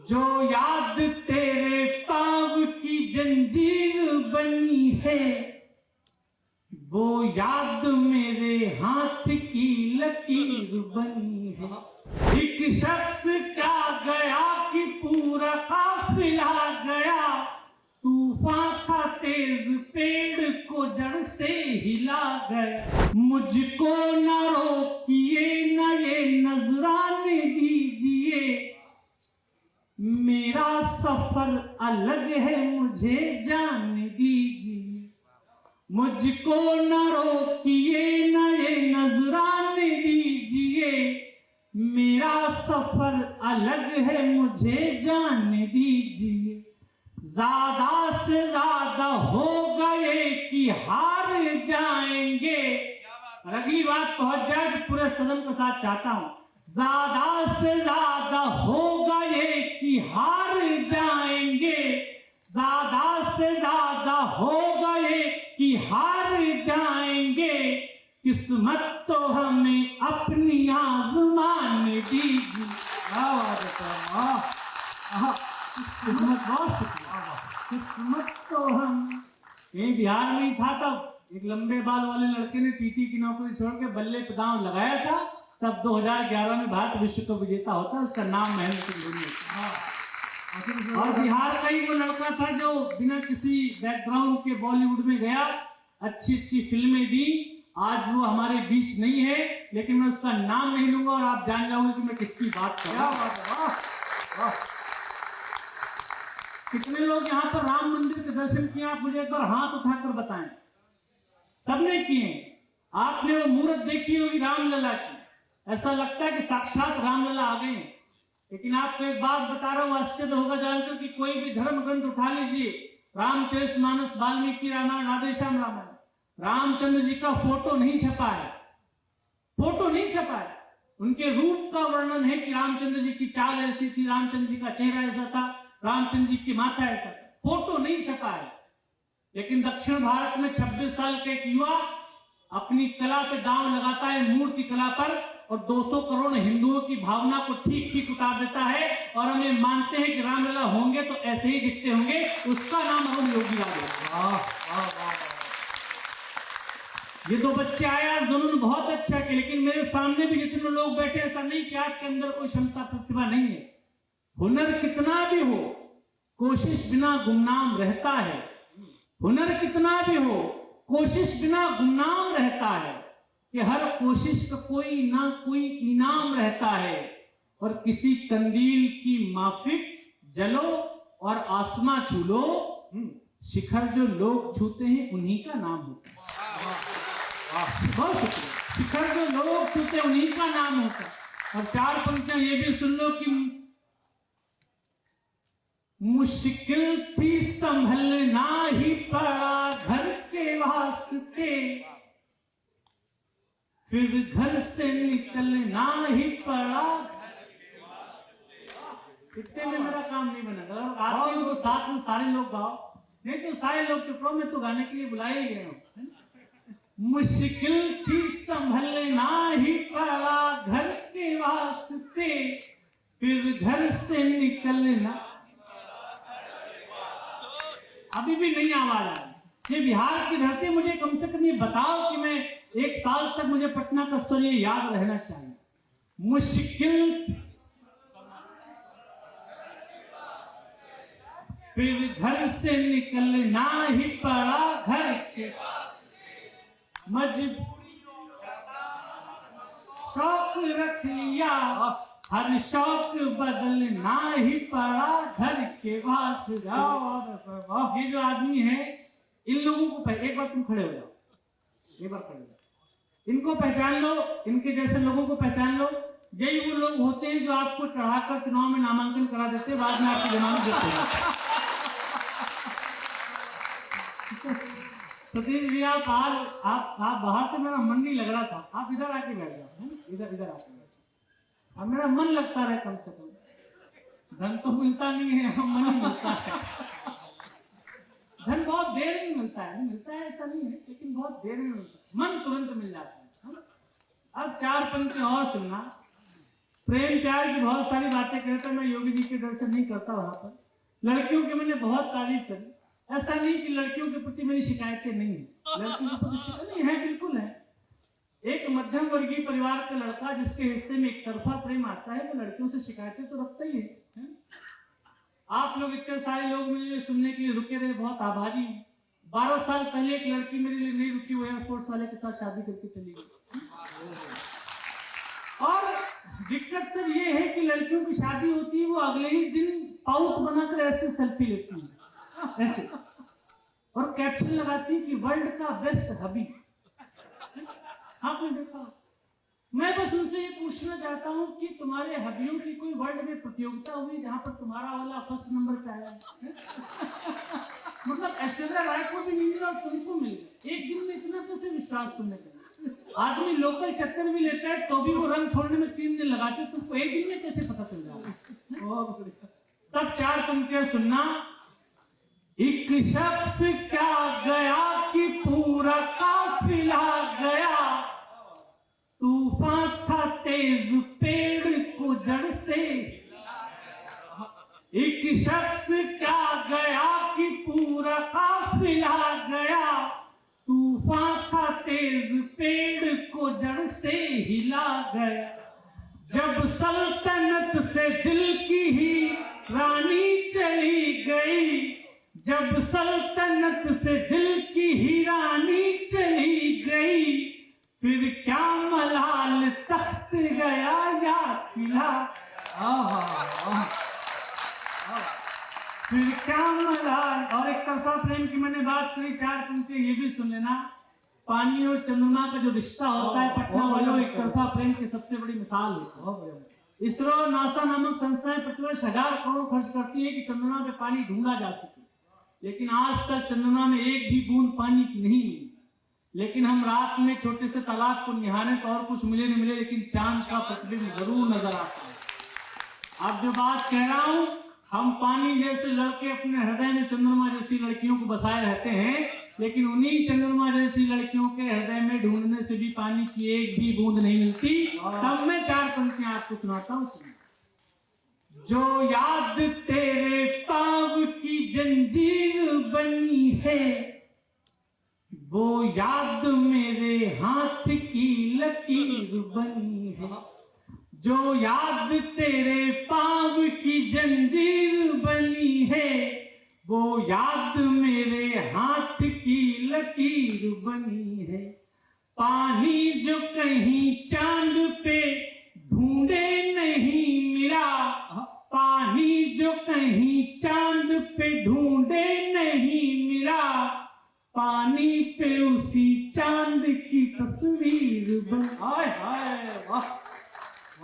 जो याद तेरे पाँव की जंजीर बनी है, वो याद मेरे हाथ की लकीर बनी है। एक शख्स क्या गया कि पूरा काफिला गया, तूफान था तेज पेड़ को जड़ से हिला गया। मुझको न रोकिए न ये नजराने दीजिए, मेरा सफर अलग है मुझे जाने दीजिए। मुझको न रोकिए न ये नजराने दीजिए, मेरा सफर अलग है मुझे जाने दीजिए। ज्यादा से ज्यादा हो गए कि हार जाएंगे। और अगली बात पहुंच जाए तो पूरे सदन के साथ चाहता हूं, ज्यादा से ज्यादा हो गए कि हार जाएंगे, ज्यादा से ज्यादा हो गए कि हार जाएंगे। किस्मत तो हमें अपनी आजमाने दीजिए। किस्मत तो हम यही बिहार में ही था तब एक लंबे बाल वाले लड़के ने टीटी की नौकरी छोड़ के बल्ले पे दांव लगाया था। तब 2011 में भारत विश्व कप विजेता होता, उसका नाम महेंद्र सिंह धोनी था। और बिहार का ही वो लड़का था जो बिना किसी बैकग्राउंड के बॉलीवुड में गया, अच्छी अच्छी फिल्में दी। आज वो हमारे बीच नहीं है, लेकिन मैं उसका नाम नहीं लूंगा और आप जान जाओगे कि मैं किसकी बात कर रहा हूं। कितने लोग यहाँ पर राम मंदिर के दर्शन किए? आप मुझे एक बार हाथ उठाकर बताएं। सबने किए। आपने वो मूर्त देखी होगी रामलला की, ऐसा लगता है कि साक्षात रामलला आ गए। लेकिन आपको एक बात बता रहा हूं, आश्चर्य होगा जानकर कि कोई भी धर्म ग्रंथ उठा लीजिए, रामचरितमानस, वाल्मीकि रामायण, राधेश्याम रामायण, रामचंद्र जी का फोटो नहीं छपा है। फोटो नहीं छपा है। उनके रूप का वर्णन है कि रामचंद्र जी की चाल ऐसी थी, रामचंद्र जी का चेहरा ऐसा था, रामचंद्र जी की माथा ऐसा था। फोटो नहीं छपा है। लेकिन दक्षिण भारत में 26 साल का एक युवा अपनी कला पे दांव लगाता है, मूर्ति कला पर, और 200 करोड़ हिंदुओं की भावना को ठीक ठीक उतार देता है। और हम ये मानते हैं कि रामलला होंगे तो ऐसे ही दिखते होंगे। उसका नाम अरुण योगी है। ये दो बच्चे आए आज, दोनों ने बहुत अच्छा किया। लेकिन मेरे सामने भी जितने लोग बैठे, ऐसा नहीं कि आपके अंदर कोई क्षमता प्रतिभा नहीं है। हुनर कितना भी हो, कोशिश बिना गुमनाम रहता है। हुनर कितना भी हो, कोशिश बिना गुमनाम रहता है। कि हर कोशिश का कोई ना कोई इनाम रहता है। और किसी कंदील की माफिक जलो और आसमां छू लो, शिखर जो लोग छूते हैं उन्हीं का नाम होता है। बहुत शुक्रिया। शिखर जो लोग छूते उन्हीं का नाम होता है। और 4 पंक्तियां ये भी सुन लो कि मुश्किल थी संभलना ही पड़ा घर के वास्ते, फिर घर से निकलना ही पड़ा। इतने में मेरा काम नहीं बना। अगर आते हो तो साथ में सारे लोग गाओ, नहीं तो सारे लोग चुप रहो, मैं तो गाने के लिए बुला ही गया हूं। मुश्किल थी संभलना ही पड़ा घर के वास्ते, फिर घर से निकलना। अभी भी नहीं आवाज आ रही। ये बिहार की धरती, मुझे कम से कम ये बताओ कि मैं 1 साल तक मुझे पटना का स्वर ये याद रहना चाहिए। मुश्किल फिर घर से निकलना ही पड़ा घर के शौक रख लिया, हर शौक बदलना ही पड़ा घर के पास। ये जो आदमी है, इन लोगों को एक बार तुम खड़े हो जाओ, एक बार खड़े हो जाओ, इनको पहचान लो, इनके जैसे लोगों को पहचान लो। यही वो लोग होते हैं जो आपको चढ़ाकर चुनाव में नामांकन करा देते हैं, बाद में आपकी जमानत देते हैं। सतीश जी, आप बाहर से मेरा मन नहीं लग रहा था, आप इधर आके बैठ जाओ, इधर आके बैठ जाओ। अब मेरा मन लगता रहे कम से कम। धन तो मिलता नहीं है, मन ही मिलता है। धन बहुत देर में मिलता है, ऐसा नहीं है, लेकिन बहुत देर में मिलता है। मन तुरंत मिल जाता है। अब 4 पंक्ति और सुनना। प्रेम प्यार की बहुत सारी बातें कहते, मैं योगी जी के दर्शन नहीं करता वहां पर। लड़कियों की मैंने बहुत तारीफ करी, ऐसा नहीं कि लड़कियों के प्रति मेरी शिकायतें नहीं है, लड़कियों के प्रति शिकायत नहीं है, बिल्कुल है। एक मध्यम वर्गीय परिवार का लड़का जिसके हिस्से में एक तरफा प्रेम आता है वो लड़कियों से शिकायतें तो रखता ही है? आप लोग इतने सारे लोग मुझे सुनने के लिए रुके रहे, बहुत आभारी हूँ। 12 साल पहले एक लड़की मेरे लिए नहीं रुकी, वो एयरफोर्स वाले के साथ शादी करके चली गई। और दिक्कत सिर्फ ये है कि लड़कियों की शादी होती है, वो अगले ही दिन पाउच बनाकर ऐसे सेल्फी लेती है ऐसे, और कैप्शन लगाती है कि वर्ल्ड का बेस्ट हबी। आपने देखा? मैं बस उनसे ये पूछना चाहता हूँ कि तुम्हारे हबियों की कोई वर्ल्ड में प्रतियोगिता हुई जहां पर तुम्हारा वाला फर्स्ट नंबर पे आया? मतलब ऐश्वर्या राय को भी नहीं मिला और तुमको मिल गया। एक दिन में इतना कैसे विश्वास तुमने किया? आदमी लोकल चक्कर भी लेता है तो भी वो रंग छोड़ने में 3 दिन लगाते, तुमको एक दिन में कैसे पता चल जाएगा? तब 4 पंक्तियां सुनना। एक शख्स क्या गया कि पूरा काफिला गया, तूफान था तेज पेड़ को जड़ से। एक शख्स क्या गया कि पूरा काफिला गया, तूफान था तेज पेड़ को जड़ से हिला गया। जब सल्तनत से दिल की ही रानी चली गई, जब सल्तनत से दिल की ही रानी चली गई, फिर क्या मलाल तख्त गया या किला। फिर क्या मलाल। और एक तरफा प्रेम की मैंने बात करी, 4 पंक्तियां ये भी सुन लेना। पानी और चंद्रमा का जो रिश्ता होता है पटना वालों, एक तरफा प्रेम की सबसे बड़ी मिसाल है। इसरो नासा नामक संस्थाएं प्रतिवर्ष 1000 करोड़ खर्च करती है कि चंद्रमा पे पानी ढूंढा जा सके, लेकिन आज तक चंद्रमा में एक भी बूंद पानी की नहीं मिली। लेकिन हम रात में छोटे से तालाब को निहारें तो और कुछ मिले नहीं मिले, लेकिन चांद का प्रतिबिंब जरूर नजर आता है। अब जो बात कह रहा हूं, हम पानी जैसे लड़के अपने हृदय में चंद्रमा जैसी लड़कियों को बसाए रहते हैं, लेकिन उन्हीं चंद्रमा जैसी लड़कियों के हृदय में ढूंढने से भी पानी की एक भी बूंद नहीं मिलती। तब मैं 4 पंक्तियां आपको सुनाता हूं। जो याद तेरे पाव की जंजीर बनी है, वो याद मेरे हाथ की लकीर बनी है। जो याद तेरे पाव की जंजीर बनी है, वो याद मेरे हाथ की लकीर बनी है। पानी जो कहीं चांद पे ढूंढे नहीं मिला, पानी जो कहीं चांद पे ढूंढे नहीं मिला, पानी पे उसी चांद की तस्वीर बन। हाय हाय वाह।